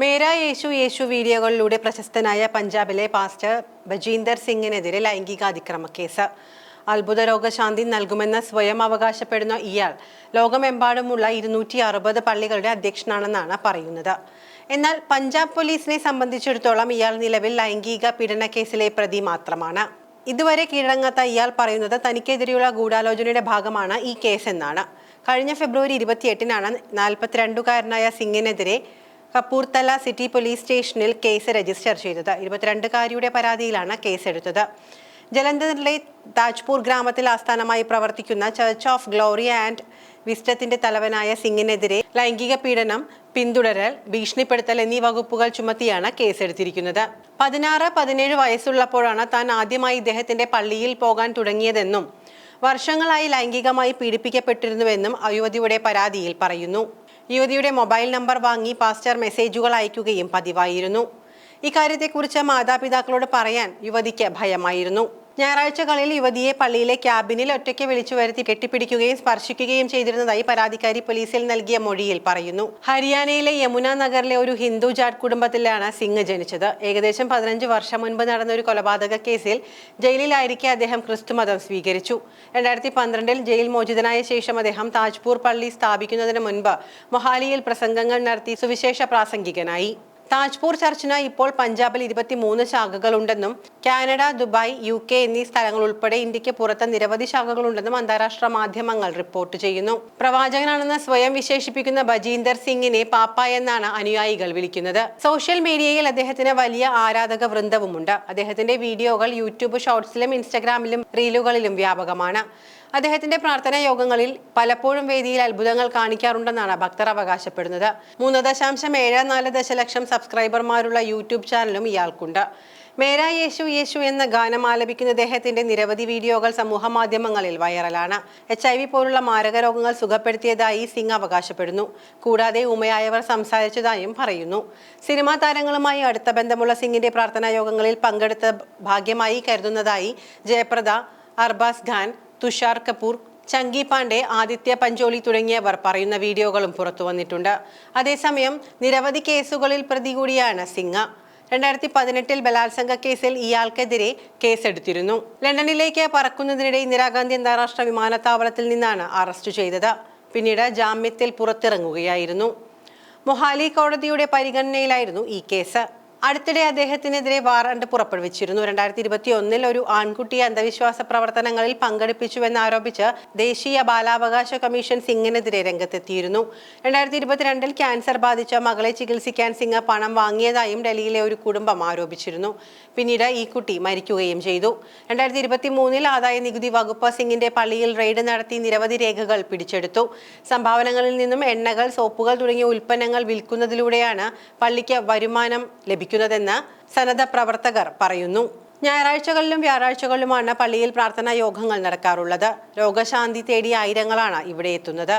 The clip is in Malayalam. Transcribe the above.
മേരാ യേശു യേശു വീഡിയോകളിലൂടെ പ്രശസ്തനായ പഞ്ചാബിലെ പാസ്റ്റർ ബജീന്ദർ സിംഗിനെതിരെ ലൈംഗിക അതിക്രമ കേസ്. അത്ഭുത രോഗശാന്തി നൽകുമെന്ന് സ്വയം അവകാശപ്പെടുന്ന ഇയാൾ ലോകമെമ്പാടുമുള്ള 260 പള്ളികളുടെ അധ്യക്ഷനാണെന്നാണ് പറയുന്നത്. എന്നാൽ പഞ്ചാബ് പോലീസിനെ സംബന്ധിച്ചിടത്തോളം ഇയാൾ നിലവിൽ ലൈംഗിക പീഡന കേസിലെ പ്രതി മാത്രമാണ്. ഇതുവരെ കീഴടങ്ങാത്ത ഇയാൾ പറയുന്നത് തനിക്കെതിരെയുള്ള ഗൂഢാലോചനയുടെ ഭാഗമാണ് ഈ കേസ് എന്നാണ്. കഴിഞ്ഞ ഫെബ്രുവരി 28-നാണ് 42-കാരനായ സിംഗിനെതിരെ കപൂർത്തല സിറ്റി പോലീസ് സ്റ്റേഷനിൽ കേസ് രജിസ്റ്റർ ചെയ്തത്. 22-കാരിയുടെ പരാതിയിലാണ് കേസെടുത്തത്. ജലന്ധറിലെ താജ്പൂർ ഗ്രാമത്തിൽ ആസ്ഥാനമായി പ്രവർത്തിക്കുന്ന ചർച്ച് ഓഫ് ഗ്ലോറി ആൻഡ് വിസ്റ്റത്തിന്റെ തലവനായ സിംഗിനെതിരെ ലൈംഗിക പീഡനം, പിന്തുടരൽ, ഭീഷണിപ്പെടുത്തൽ എന്നീ വകുപ്പുകൾ ചുമത്തിയാണ് കേസെടുത്തിരിക്കുന്നത്. 16-17 വയസ്സുള്ളപ്പോഴാണ് താൻ ആദ്യമായി ഇദ്ദേഹത്തിന്റെ പള്ളിയിൽ പോകാൻ തുടങ്ങിയതെന്നും വർഷങ്ങളായി ലൈംഗികമായി പീഡിപ്പിക്കപ്പെട്ടിരുന്നുവെന്നും യുവതിയുടെ പരാതിയിൽ പറയുന്നു. യുവതിയുടെ മൊബൈൽ നമ്പർ വാങ്ങി പാസ്റ്റർ മെസ്സേജുകൾ അയക്കുകയും പതിവായിരുന്നു. ഇക്കാര്യത്തെക്കുറിച്ച് മാതാപിതാക്കളോട് പറയാൻ യുവതിക്ക് ഭയമായിരുന്നു. ഞായറാഴ്ചകളിൽ യുവതിയെ പള്ളിയിലെ ക്യാബിനിൽ ഒറ്റയ്ക്ക് വിളിച്ചു വരുത്തി കെട്ടിപ്പിടിക്കുകയും സ്പർശിക്കുകയും ചെയ്തിരുന്നതായി പരാതിക്കാരി പോലീസിൽ നൽകിയ മൊഴിയിൽ പറയുന്നു. ഹരിയാനയിലെ യമുന നഗറിലെ ഒരു ഹിന്ദു ജാട്ട് കുടുംബത്തിലാണ് സിംഗ് ജനിച്ചത്. ഏകദേശം 15 വർഷം മുൻപ് നടന്ന ഒരു കൊലപാതക കേസിൽ ജയിലിലായിരിക്കെ അദ്ദേഹം ക്രിസ്തുമതം സ്വീകരിച്ചു. 2012-ൽ ജയിൽ മോചിതനായ ശേഷം അദ്ദേഹം താജ്പൂർ പള്ളി സ്ഥാപിക്കുന്നതിന് മുൻപ് മൊഹാലിയിൽ പ്രസംഗങ്ങൾ നടത്തി സുവിശേഷ പ്രാസംഗികനായി. താജ്പൂർ ചർച്ചിന് ഇപ്പോൾ പഞ്ചാബിൽ 23 ശാഖകളുണ്ടെന്നും കാനഡ, ദുബായ്, UK എന്നീ സ്ഥലങ്ങൾ ഉൾപ്പെടെ ഇന്ത്യക്ക് പുറത്ത് നിരവധി ശാഖകളുണ്ടെന്നും അന്താരാഷ്ട്ര മാധ്യമങ്ങൾ റിപ്പോർട്ട് ചെയ്യുന്നു. പ്രവാചകനാണെന്ന് സ്വയം വിശേഷിപ്പിക്കുന്ന ബജീന്ദർ സിംഗിനെ പാപ്പ എന്നാണ് അനുയായികൾ വിളിക്കുന്നത്. സോഷ്യൽ മീഡിയയിൽ അദ്ദേഹത്തിന് വലിയ ആരാധക വൃന്ദവുമുണ്ട്. അദ്ദേഹത്തിന്റെ വീഡിയോകൾ യൂട്യൂബ് ഷോർട്സിലും ഇൻസ്റ്റഗ്രാമിലും റീലുകളിലും വ്യാപകമാണ്. അദ്ദേഹത്തിന്റെ പ്രാർത്ഥനാ യോഗങ്ങളിൽ പലപ്പോഴും വേദിയിൽ അത്ഭുതങ്ങൾ കാണിക്കാറുണ്ടെന്നാണ് ഭക്തർ അവകാശപ്പെടുന്നത്. 3.74 ദശലക്ഷം സബ്സ്ക്രൈബർമാരുള്ള യൂട്യൂബ് ചാനലും ഇയാൾക്കുണ്ട്. മേരാ യേശു യേശു എന്ന ഗാനം ആലപിക്കുന്ന അദ്ദേഹത്തിന്റെ നിരവധി വീഡിയോകൾ സമൂഹ മാധ്യമങ്ങളിൽ വൈറലാണ്. HIV പോലുള്ള മാരക രോഗങ്ങൾ സുഖപ്പെടുത്തിയതായി സിംഗ് അവകാശപ്പെടുന്നു. കൂടാതെ ഉമയായവർ സംസാരിച്ചതായും പറയുന്നു. സിനിമാ താരങ്ങളുമായി അടുത്ത ബന്ധമുള്ള സിംഗിന്റെ പ്രാർത്ഥനാ യോഗങ്ങളിൽ പങ്കെടുത്ത ഭാഗ്യമായി കരുതുന്നതായി ജയപ്രദ, അർബാസ് ഖാൻ, തുഷാർ കപൂർ, ചങ്കി പാണ്ഡെ, ആദിത്യ പഞ്ചോളി തുടങ്ങിയവർ പറയുന്ന വീഡിയോകളും പുറത്തു വന്നിട്ടുണ്ട്. അതേസമയം നിരവധി കേസുകളിൽ പ്രതി കൂടിയാണ് സിംഗ്. 2018-ൽ ബലാത്സംഗ കേസിൽ ഇയാൾക്കെതിരെ കേസെടുത്തിരുന്നു. ലണ്ടനിലേക്ക് പറക്കുന്നതിനിടെ ഇന്ദിരാഗാന്ധി അന്താരാഷ്ട്ര വിമാനത്താവളത്തിൽ നിന്നാണ് അറസ്റ്റ് ചെയ്തത്. പിന്നീട് ജാമ്യത്തിൽ പുറത്തിറങ്ങുകയായിരുന്നു. മൊഹാലി കോടതിയുടെ പരിഗണനയിലായിരുന്നു ഈ കേസ്. അടുത്തിടെ അദ്ദേഹത്തിനെതിരെ വാറണ്ട് പുറപ്പെടുവിച്ചിരുന്നു. 2021-ൽ ഒരു ആൺകുട്ടിയെ അന്ധവിശ്വാസ പ്രവർത്തനങ്ങളിൽ പങ്കെടുപ്പിച്ചുവെന്നാരോപിച്ച് ദേശീയ ബാലാവകാശ കമ്മീഷൻ സിംഗിനെതിരെ രംഗത്തെത്തിയിരുന്നു. 2022-ൽ ക്യാൻസർ ബാധിച്ച മകളെ ചികിത്സിക്കാൻ സിംഗ് പണം വാങ്ങിയതായും ഡൽഹിയിലെ ഒരു കുടുംബം ആരോപിച്ചിരുന്നു. പിന്നീട് ഈ കുട്ടി മരിക്കുകയും ചെയ്തു. 2023-ൽ ആദായ നികുതി വകുപ്പ് സിംഗിന്റെ പള്ളിയിൽ റെയ്ഡ് നടത്തി നിരവധി രേഖകൾ പിടിച്ചെടുത്തു. സംഭാവനകളിൽ നിന്നും എണ്ണകൾ, സോപ്പുകൾ തുടങ്ങിയ ഉൽപ്പന്നങ്ങൾ വിൽക്കുന്നതിലൂടെയാണ് പള്ളിക്ക് വരുമാനം ലഭിക്കുന്നതെന്ന് സന്നദ്ധ പ്രവർത്തകർ പറയുന്നു. ഞായറാഴ്ചകളിലും വ്യാഴാഴ്ചകളിലുമാണ് പള്ളിയിൽ പ്രാർത്ഥനാ യോഗങ്ങൾ നടക്കാറുള്ളത്. രോഗശാന്തി തേടി ആയിരങ്ങളാണ് ഇവിടെ എത്തുന്നത്.